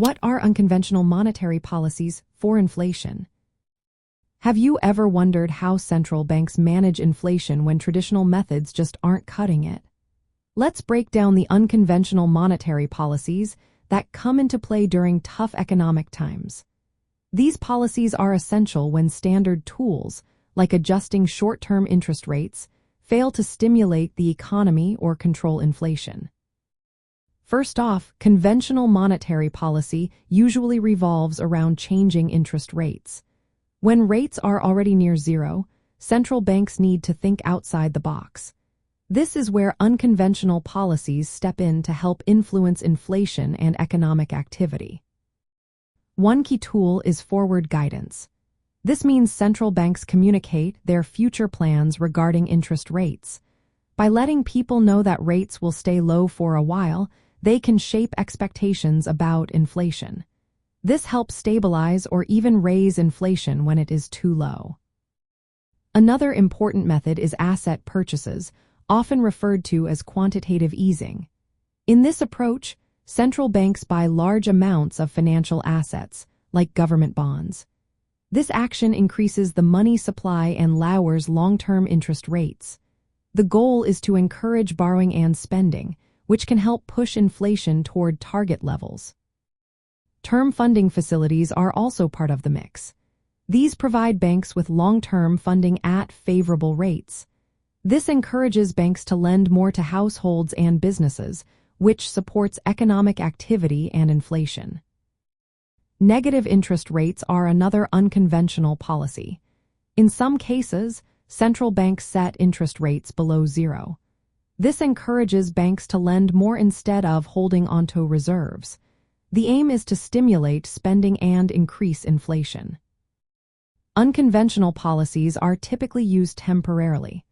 What are unconventional monetary policies for inflation? Have you ever wondered how central banks manage inflation when traditional methods just aren't cutting it? Let's break down the unconventional monetary policies that come into play during tough economic times. These policies are essential when standard tools, like adjusting short-term interest rates, fail to stimulate the economy or control inflation. First off, conventional monetary policy usually revolves around changing interest rates. When rates are already near zero, central banks need to think outside the box. This is where unconventional policies step in to help influence inflation and economic activity. One key tool is forward guidance. This means central banks communicate their future plans regarding interest rates. By letting people know that rates will stay low for a while, they can shape expectations about inflation. This helps stabilize or even raise inflation when it is too low. Another important method is asset purchases, often referred to as quantitative easing. In this approach, central banks buy large amounts of financial assets, like government bonds. This action increases the money supply and lowers long-term interest rates. The goal is to encourage borrowing and spending, which can help push inflation toward target levels. Term funding facilities are also part of the mix. These provide banks with long-term funding at favorable rates. This encourages banks to lend more to households and businesses, which supports economic activity and inflation. Negative interest rates are another unconventional policy. In some cases, central banks set interest rates below zero. This encourages banks to lend more instead of holding onto reserves. The aim is to stimulate spending and increase inflation. Unconventional policies are typically used temporarily.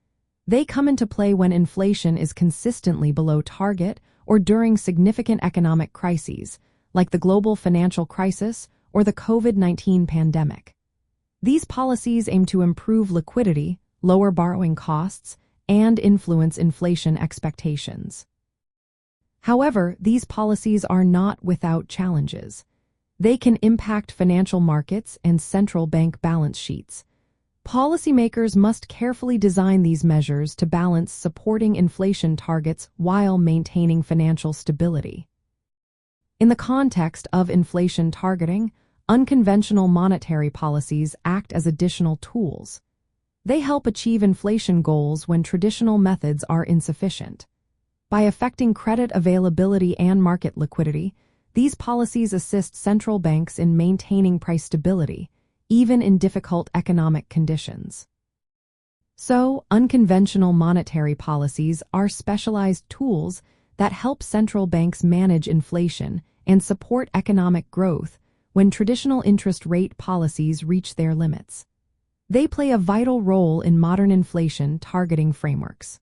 They come into play when inflation is consistently below target or during significant economic crises, like the global financial crisis or the COVID-19 pandemic. These policies aim to improve liquidity, lower borrowing costs, and influence inflation expectations. However, these policies are not without challenges. They can impact financial markets and central bank balance sheets. Policymakers must carefully design these measures to balance supporting inflation targets while maintaining financial stability. In the context of inflation targeting, unconventional monetary policies act as additional tools. They help achieve inflation goals when traditional methods are insufficient. By affecting credit availability and market liquidity, these policies assist central banks in maintaining price stability, even in difficult economic conditions. So, unconventional monetary policies are specialized tools that help central banks manage inflation and support economic growth when traditional interest rate policies reach their limits. They play a vital role in modern inflation targeting frameworks.